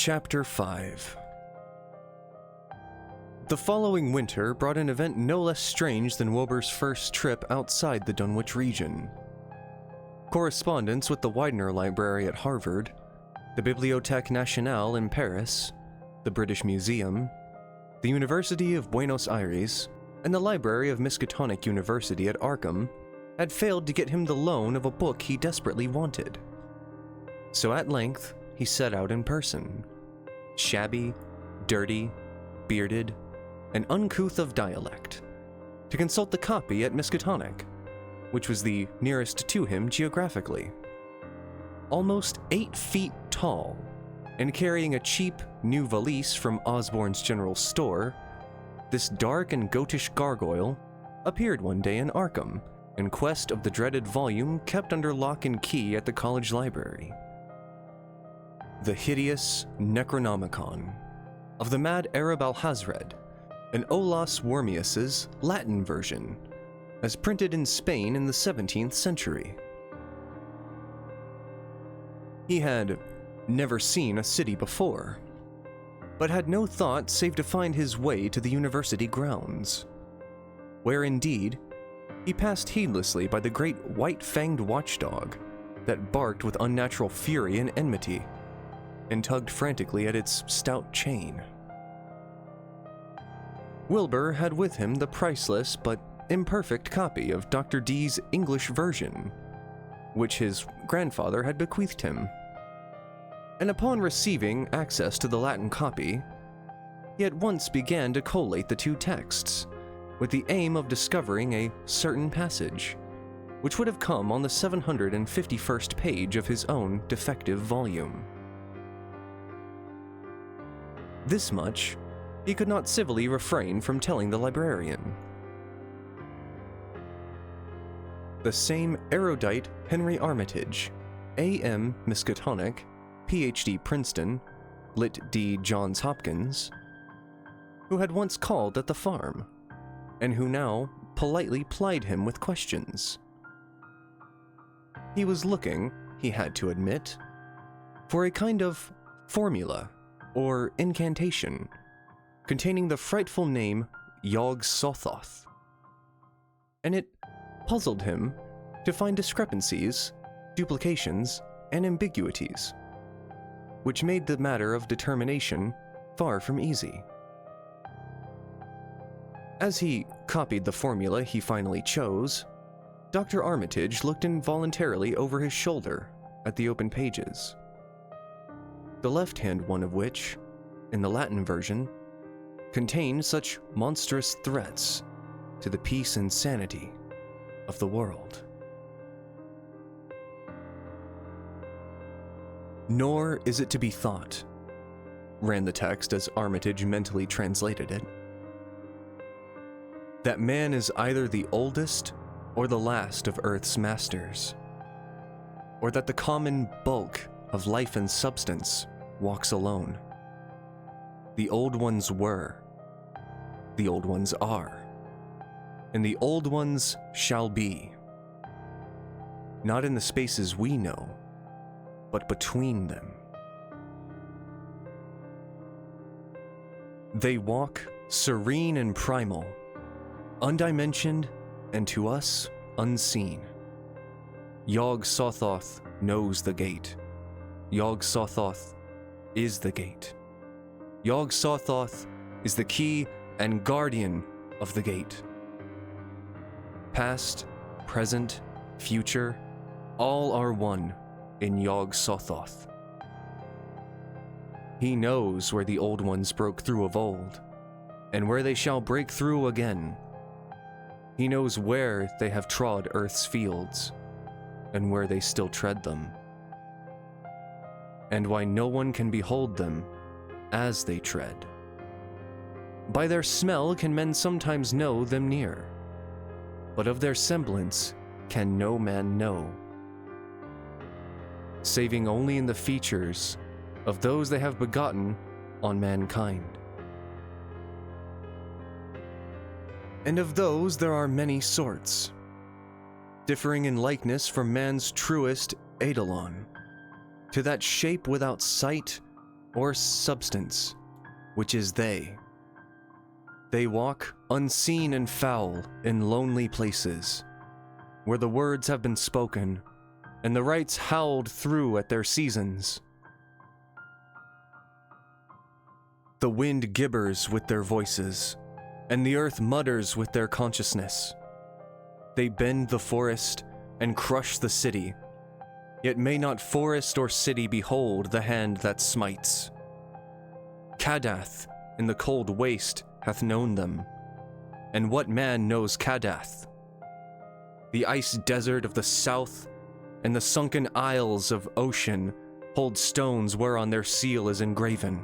Chapter 5. The following winter brought an event no less strange than Wilbur's first trip outside the Dunwich region. Correspondence with the Widener Library at Harvard, the Bibliothèque Nationale in Paris, the British Museum, the University of Buenos Aires, and the Library of Miskatonic University at Arkham had failed to get him the loan of a book he desperately wanted. So at length, he set out in person, shabby, dirty, bearded, and uncouth of dialect, to consult the copy at Miskatonic, which was the nearest to him geographically. Almost 8 feet tall, and carrying a cheap, new valise from Osborne's general store, this dark and goatish gargoyle appeared one day in Arkham in quest of the dreaded volume kept under lock and key at the college library. The hideous Necronomicon of the mad Arab Alhazred, and Olaus Wormius's Latin version, as printed in Spain in the 17th century. He had never seen a city before, but had no thought save to find his way to the university grounds, where indeed he passed heedlessly by the great white-fanged watchdog that barked with unnatural fury and enmity, and tugged frantically at its stout chain. Wilbur had with him the priceless but imperfect copy of Dr. Dee's English version, which his grandfather had bequeathed him. And upon receiving access to the Latin copy, he at once began to collate the two texts, with the aim of discovering a certain passage, which would have come on the 751st page of his own defective volume. This much he could not civilly refrain from telling the librarian. The same erudite Henry Armitage, A.M. Miskatonic, Ph.D. Princeton, Lit. D. Johns Hopkins, who had once called at the farm, and who now politely plied him with questions. He was looking, he had to admit, for a kind of formula or incantation containing the frightful name Yog-Sothoth, and it puzzled him to find discrepancies, duplications, and ambiguities, which made the matter of determination far from easy. As he copied the formula he finally chose, Dr. Armitage looked involuntarily over his shoulder at the open pages, the left-hand one of which, in the Latin version, contained such monstrous threats to the peace and sanity of the world. "Nor is it to be thought," ran the text as Armitage mentally translated it, "that man is either the oldest or the last of Earth's masters, or that the common bulk of life and substance walks alone. The old ones were, the old ones are, and the old ones shall be, not in the spaces we know, but between them. They walk serene and primal, undimensioned and to us unseen. Yog-Sothoth knows the gate. Yog-Sothoth is the gate. Yog-Sothoth is the key and guardian of the gate. Past, present, future, all are one in Yog-Sothoth. He knows where the old ones broke through of old, and where they shall break through again. He knows where they have trod Earth's fields, and where they still tread them, and why no one can behold them as they tread. By their smell can men sometimes know them near, but of their semblance can no man know, saving only in the features of those they have begotten on mankind. And of those there are many sorts, differing in likeness from man's truest eidolon, to that shape without sight or substance, which is they. They walk unseen and foul in lonely places, where the words have been spoken, and the rites howled through at their seasons. The wind gibbers with their voices, and the earth mutters with their consciousness. They bend the forest and crush the city, yet may not forest or city behold the hand that smites. Kadath in the cold waste hath known them, and what man knows Kadath? The ice desert of the south and the sunken isles of ocean hold stones whereon their seal is engraven.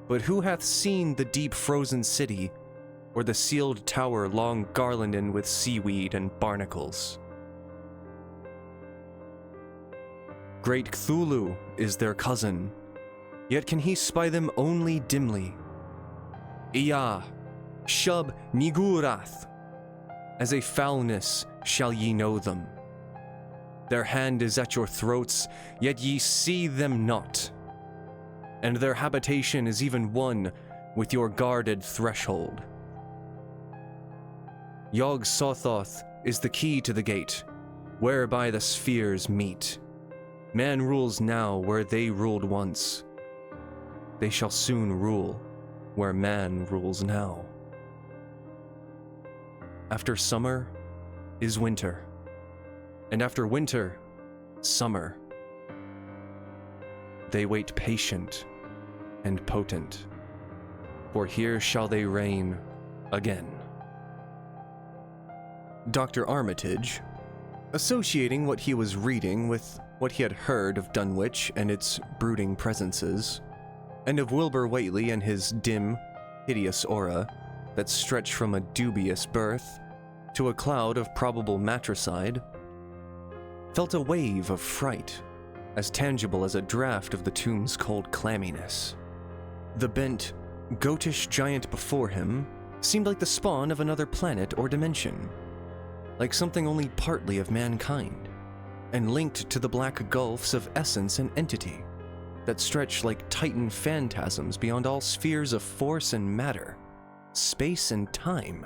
But who hath seen the deep frozen city, or the sealed tower long garlanded with seaweed and barnacles? Great Cthulhu is their cousin, yet can he spy them only dimly. Iya, Shub Nigurath, as a foulness shall ye know them. Their hand is at your throats, yet ye see them not, and their habitation is even one with your guarded threshold. Yog Sothoth is the key to the gate, whereby the spheres meet. Man rules now where they ruled once. They shall soon rule where man rules now. After summer is winter, and after winter, summer. They wait patient and potent, for here shall they reign again. Dr. Armitage, associating what he was reading with what he had heard of Dunwich and its brooding presences, and of Wilbur Whately and his dim, hideous aura that stretched from a dubious birth to a cloud of probable matricide, felt a wave of fright, as tangible as a draught of the tomb's cold clamminess. The bent, goatish giant before him seemed like the spawn of another planet or dimension, like something only partly of mankind, and linked to the black gulfs of essence and entity that stretch like titan phantasms beyond all spheres of force and matter, space and time.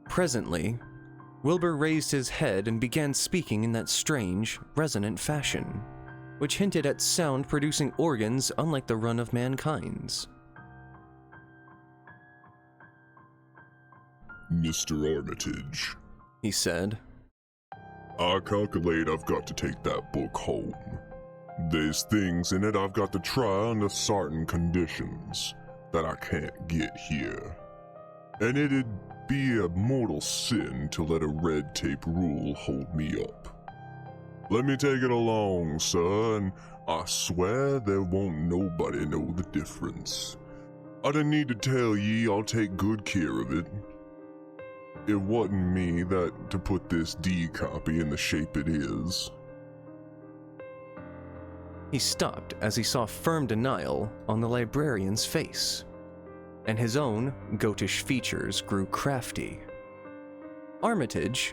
Presently, Wilbur raised his head and began speaking in that strange, resonant fashion, which hinted at sound-producing organs unlike the run of mankind's. Mr. Armitage, he said, I calculate I've got to take that book home. There's things in it I've got to try under certain conditions that I can't get here. And it'd be a mortal sin to let a red tape rule hold me up. Let me take it along, sir, and I swear there won't nobody know the difference. I didn't need to tell ye I'll take good care of it. It wasn't me that to put this D copy in the shape it is. He stopped as he saw firm denial on the librarian's face, and his own goatish features grew crafty. Armitage,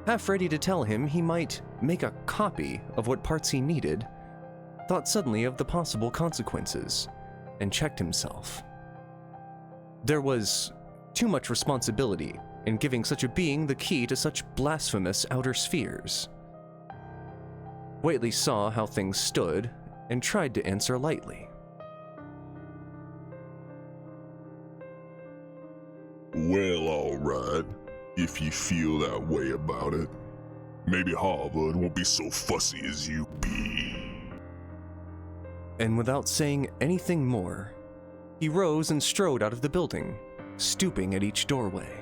half ready to tell him he might make a copy of what parts he needed, thought suddenly of the possible consequences, and checked himself. There was too much responsibility in giving such a being the key to such blasphemous outer spheres. Whately saw how things stood and tried to answer lightly. Well, all right, if you feel that way about it. Maybe Harvard won't be so fussy as you be. And without saying anything more, he rose and strode out of the building, stooping at each doorway.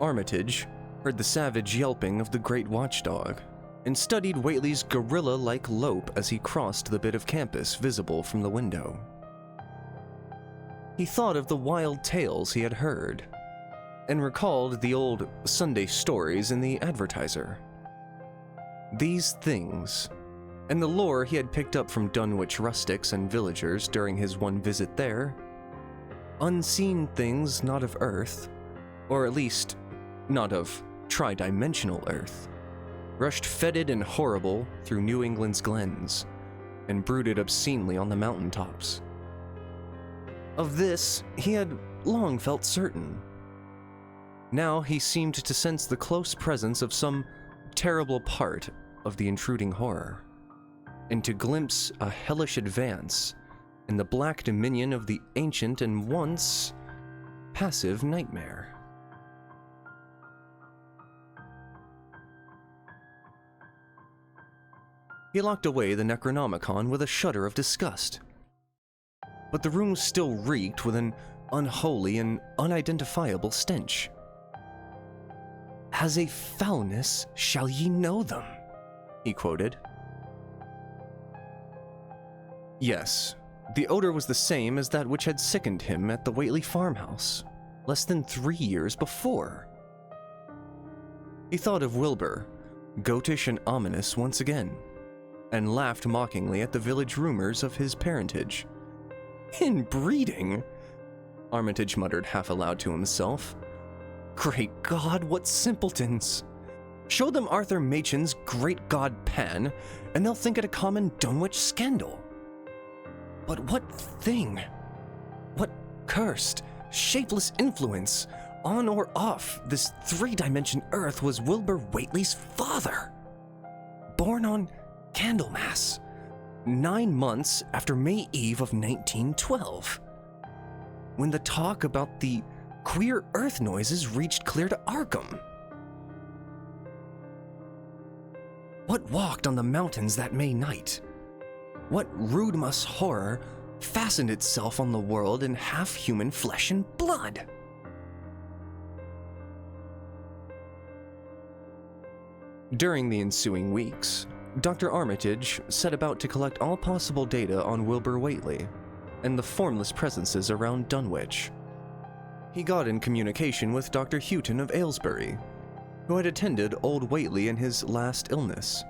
Armitage heard the savage yelping of the great watchdog, and studied Whately's gorilla-like lope as he crossed the bit of campus visible from the window. He thought of the wild tales he had heard, and recalled the old Sunday stories in the Advertiser. These things, and the lore he had picked up from Dunwich rustics and villagers during his one visit there, unseen things not of Earth, or at least not of tri-dimensional Earth, rushed fetid and horrible through New England's glens, and brooded obscenely on the mountaintops. Of this, he had long felt certain. Now he seemed to sense the close presence of some terrible part of the intruding horror, and to glimpse a hellish advance in the black dominion of the ancient and once passive nightmare. He locked away the Necronomicon with a shudder of disgust. But the room still reeked with an unholy and unidentifiable stench. "As a foulness shall ye know them," he quoted. Yes, the odor was the same as that which had sickened him at the Whately farmhouse, less than 3 years before. He thought of Wilbur, goatish and ominous once again, and laughed mockingly at the village rumors of his parentage. "Inbreeding?" Armitage muttered half aloud to himself. "Great God, what simpletons! Show them Arthur Machen's great god Pan, and they'll think it a common Dunwich scandal. But what thing? What cursed, shapeless influence, on or off this three-dimension Earth, was Wilbur Whately's father? Born on Candlemas, 9 months after May Eve of 1912, when the talk about the queer earth noises reached clear to Arkham. What walked on the mountains that May night? What Rudmus horror fastened itself on the world in half-human flesh and blood? During the ensuing weeks, Dr. Armitage set about to collect all possible data on Wilbur Whately and the formless presences around Dunwich. He got in communication with Dr. Houghton of Aylesbury, who had attended old Whately in his last illness,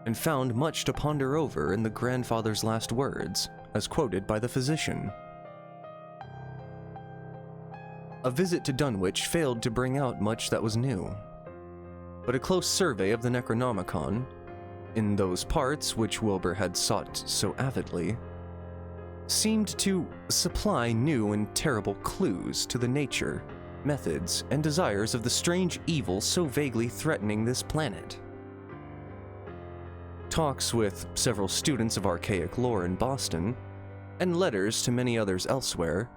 and found much to ponder over in the grandfather's last words, as quoted by the physician. A visit to Dunwich failed to bring out much that was new, but a close survey of the Necronomicon, in those parts which Wilbur had sought so avidly, seemed to supply new and terrible clues to the nature, methods, and desires of the strange evil so vaguely threatening this planet. Talks with several students of archaic lore in Boston, and letters to many others elsewhere,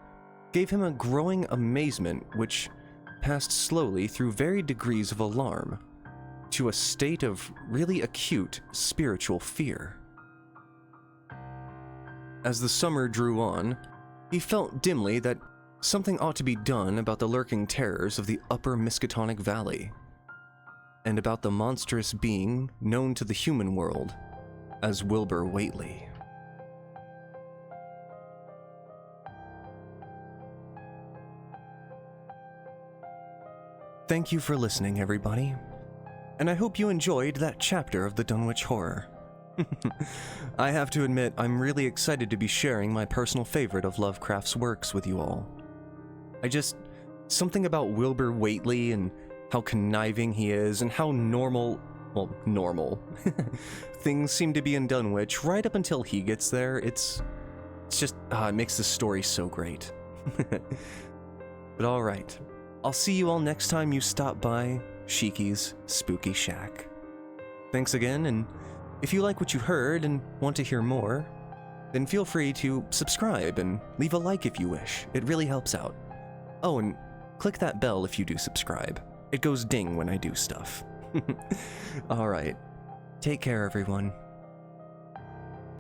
gave him a growing amazement which passed slowly through varied degrees of alarm to a state of really acute spiritual fear. As the summer drew on, he felt dimly that something ought to be done about the lurking terrors of the upper Miskatonic Valley, and about the monstrous being known to the human world as Wilbur Whately. Thank you for listening, everybody, and I hope you enjoyed that chapter of the Dunwich Horror. I have to admit, I'm really excited to be sharing my personal favorite of Lovecraft's works with you all. Something about Wilbur Whately and how conniving he is and how normal things seem to be in Dunwich right up until he gets there. It makes the story so great. But alright, I'll see you all next time you stop by Shiki's Spooky Shack. Thanks again, and if you like what you heard and want to hear more, then feel free to subscribe and leave a like if you wish. It really helps out. Oh, and click that bell if you do subscribe. It goes ding when I do stuff. Alright, take care everyone.